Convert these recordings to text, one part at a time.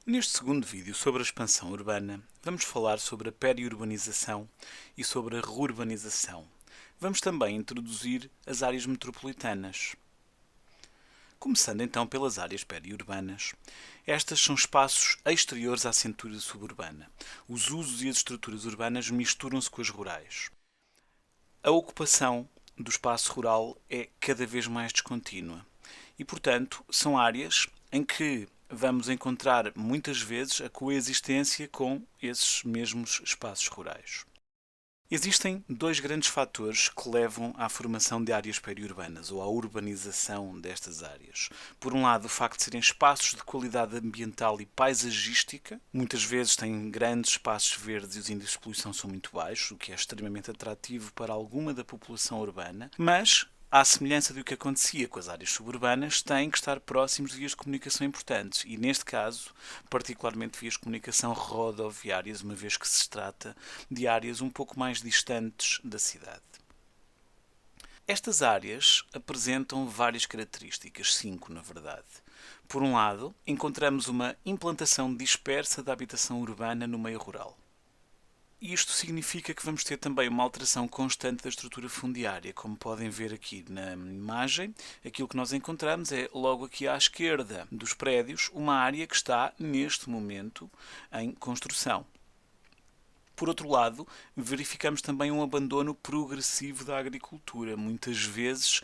Neste segundo vídeo sobre a expansão urbana, vamos falar sobre a periurbanização e sobre a rurbanização. Vamos também introduzir as áreas metropolitanas. Começando então pelas áreas periurbanas. Estas são espaços exteriores à cintura suburbana. Os usos e as estruturas urbanas misturam-se com as rurais. A ocupação do espaço rural é cada vez mais descontínua e, portanto, são áreas em que vamos encontrar muitas vezes a coexistência com esses mesmos espaços rurais. Existem dois grandes fatores que levam à formação de áreas periurbanas ou à urbanização destas áreas. Por um lado, o facto de serem espaços de qualidade ambiental e paisagística. Muitas vezes têm grandes espaços verdes e os índices de poluição são muito baixos, o que é extremamente atrativo para alguma da população urbana, mas à semelhança do que acontecia com as áreas suburbanas, têm que estar próximos de vias de comunicação importantes e, neste caso, particularmente vias de comunicação rodoviárias, uma vez que se trata de áreas um pouco mais distantes da cidade. Estas áreas apresentam várias características, 5 na verdade. Por um lado, encontramos uma implantação dispersa da habitação urbana no meio rural. Isto significa que vamos ter também uma alteração constante da estrutura fundiária. Como podem ver aqui na imagem, aquilo que nós encontramos é logo aqui à esquerda dos prédios uma área que está neste momento em construção. Por outro lado, verificamos também um abandono progressivo da agricultura, muitas vezes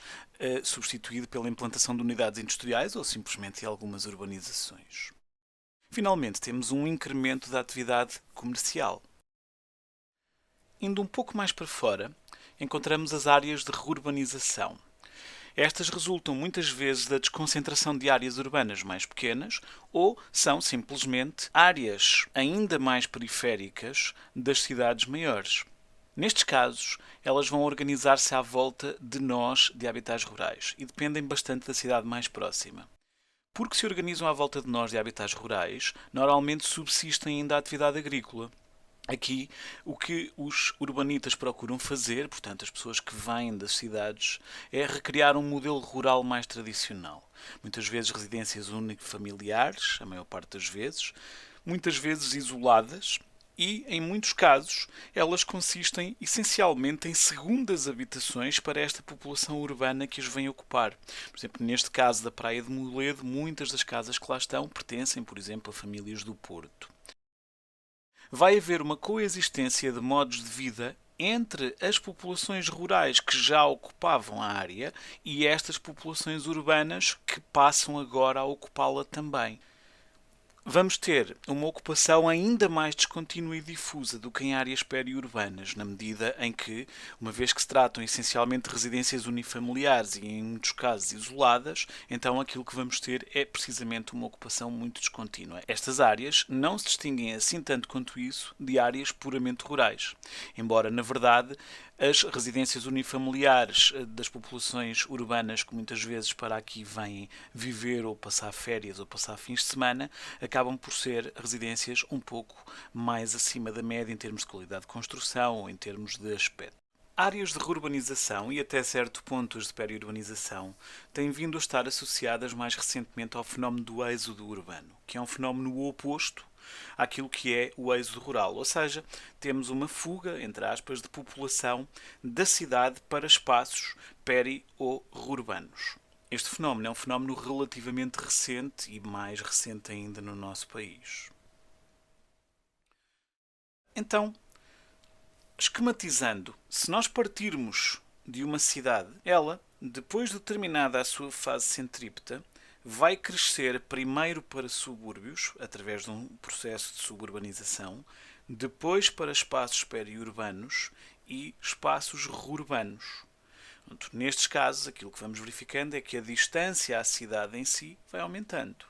substituído pela implantação de unidades industriais ou simplesmente algumas urbanizações. Finalmente, temos um incremento da atividade comercial. Indo um pouco mais para fora, encontramos as áreas de rurbanização. Estas resultam muitas vezes da desconcentração de áreas urbanas mais pequenas ou são simplesmente áreas ainda mais periféricas das cidades maiores. Nestes casos, elas vão organizar-se à volta de nós de habitats rurais e dependem bastante da cidade mais próxima. Porque se organizam à volta de nós de habitats rurais, normalmente subsiste ainda a atividade agrícola. Aqui, o que os urbanitas procuram fazer, portanto, as pessoas que vêm das cidades, é recriar um modelo rural mais tradicional. Muitas vezes residências unifamiliares, a maior parte das vezes, muitas vezes isoladas, e, em muitos casos, elas consistem essencialmente em segundas habitações para esta população urbana que as vem ocupar. Por exemplo, neste caso da Praia de Moledo, muitas das casas que lá estão pertencem, por exemplo, a famílias do Porto. Vai haver uma coexistência de modos de vida entre as populações rurais que já ocupavam a área e estas populações urbanas que passam agora a ocupá-la também. Vamos ter uma ocupação ainda mais descontínua e difusa do que em áreas periurbanas, na medida em que, uma vez que se tratam essencialmente de residências unifamiliares e, em muitos casos, isoladas, então aquilo que vamos ter é precisamente uma ocupação muito descontínua. Estas áreas não se distinguem assim tanto quanto isso de áreas puramente rurais, embora, na verdade, as residências unifamiliares das populações urbanas que muitas vezes para aqui vêm viver ou passar férias ou passar fins de semana, acabam por ser residências um pouco mais acima da média em termos de qualidade de construção ou em termos de aspecto. Áreas de rurbanização e até certo ponto as de periurbanização têm vindo a estar associadas mais recentemente ao fenómeno do êxodo urbano, que é um fenómeno oposto àquilo que é o êxodo rural. Ou seja, temos uma fuga, entre aspas, de população da cidade para espaços peri- ou rurbanos. Este fenómeno é um fenómeno relativamente recente e mais recente ainda no nosso país. Então, esquematizando, se nós partirmos de uma cidade, ela, depois de terminada a sua fase centrípeta, vai crescer primeiro para subúrbios, através de um processo de suburbanização, depois para espaços periurbanos e espaços rurbanos. Nestes casos, aquilo que vamos verificando é que a distância à cidade em si vai aumentando.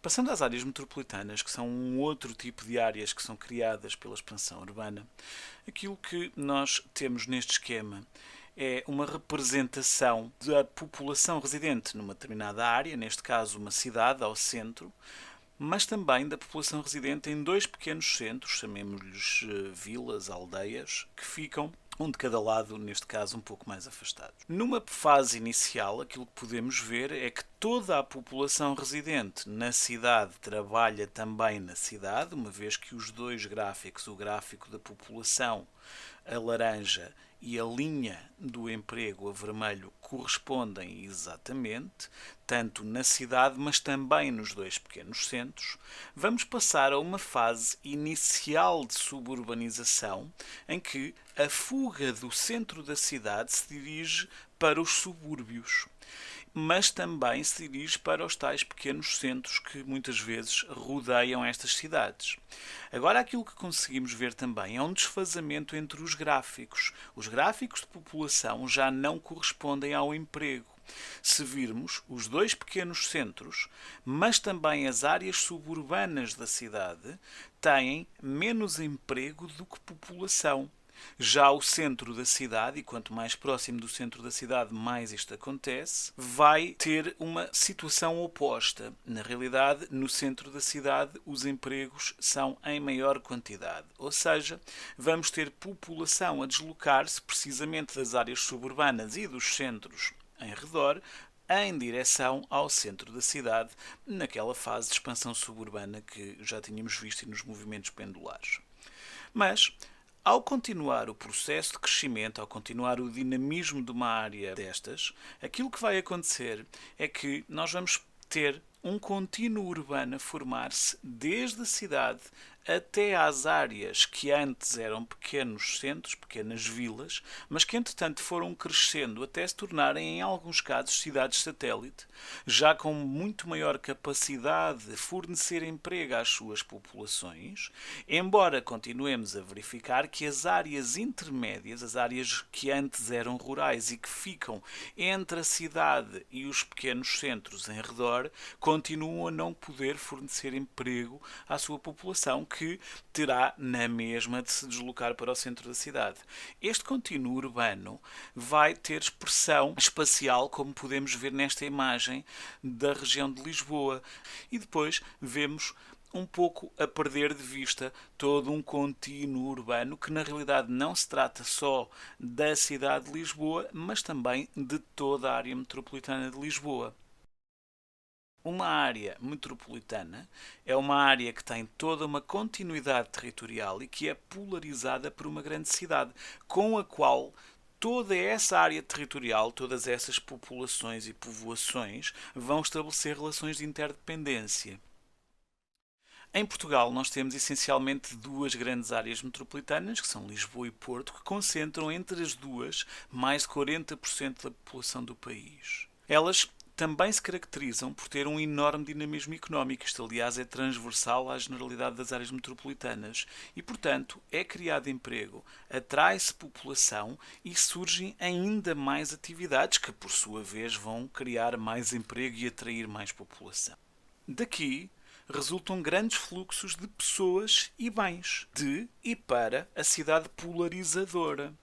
Passando às áreas metropolitanas, que são um outro tipo de áreas que são criadas pela expansão urbana, aquilo que nós temos neste esquema é uma representação da população residente numa determinada área, neste caso uma cidade ao centro, mas também da população residente em dois pequenos centros, chamemos-lhes vilas, aldeias, que ficam um de cada lado, neste caso um pouco mais afastados. Numa fase inicial, aquilo que podemos ver é que Toda a população residente na cidade trabalha também na cidade, uma vez que os dois gráficos, o gráfico da população, a laranja, e a linha do emprego, a vermelho, correspondem exatamente, tanto na cidade, mas também nos dois pequenos centros. Vamos passar a uma fase inicial de suburbanização, em que a fuga do centro da cidade se dirige para os subúrbios, mas também se dirige para os tais pequenos centros que muitas vezes rodeiam estas cidades. Agora, aquilo que conseguimos ver também é um desfazamento entre os gráficos. Os gráficos de população já não correspondem ao emprego. Se virmos os dois pequenos centros, mas também as áreas suburbanas da cidade, têm menos emprego do que população. Já o centro da cidade, e quanto mais próximo do centro da cidade mais isto acontece, vai ter uma situação oposta. Na realidade, no centro da cidade os empregos são em maior quantidade. Ou seja, vamos ter população a deslocar-se precisamente das áreas suburbanas e dos centros em redor em direção ao centro da cidade, naquela fase de expansão suburbana que já tínhamos visto nos movimentos pendulares. Mas ao continuar o processo de crescimento, ao continuar o dinamismo de uma área destas, aquilo que vai acontecer é que nós vamos ter um contínuo urbano a formar-se desde a cidade até às áreas que antes eram pequenos centros, pequenas vilas, mas que entretanto foram crescendo até se tornarem, em alguns casos, cidades satélite, já com muito maior capacidade de fornecer emprego às suas populações, embora continuemos a verificar que as áreas intermédias, as áreas que antes eram rurais e que ficam entre a cidade e os pequenos centros em redor, continuam a não poder fornecer emprego à sua população, que terá na mesma de se deslocar para o centro da cidade. Este contínuo urbano vai ter expressão espacial, como podemos ver nesta imagem da região de Lisboa. E depois vemos um pouco a perder de vista todo um contínuo urbano que na realidade não se trata só da cidade de Lisboa, mas também de toda a área metropolitana de Lisboa. Uma área metropolitana é uma área que tem toda uma continuidade territorial e que é polarizada por uma grande cidade, com a qual toda essa área territorial, todas essas populações e povoações vão estabelecer relações de interdependência. Em Portugal, nós temos essencialmente duas grandes áreas metropolitanas, que são Lisboa e Porto, que concentram entre as duas mais de 40% da população do país. Elas também se caracterizam por ter um enorme dinamismo económico. Isto, aliás, é transversal à generalidade das áreas metropolitanas e, portanto, é criado emprego, atrai-se população e surgem ainda mais atividades que, por sua vez, vão criar mais emprego e atrair mais população. Daqui resultam grandes fluxos de pessoas e bens de e para a cidade polarizadora.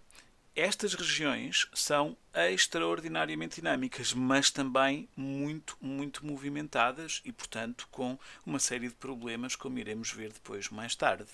Estas regiões são extraordinariamente dinâmicas, mas também muito movimentadas e, portanto, com uma série de problemas, como iremos ver depois mais tarde.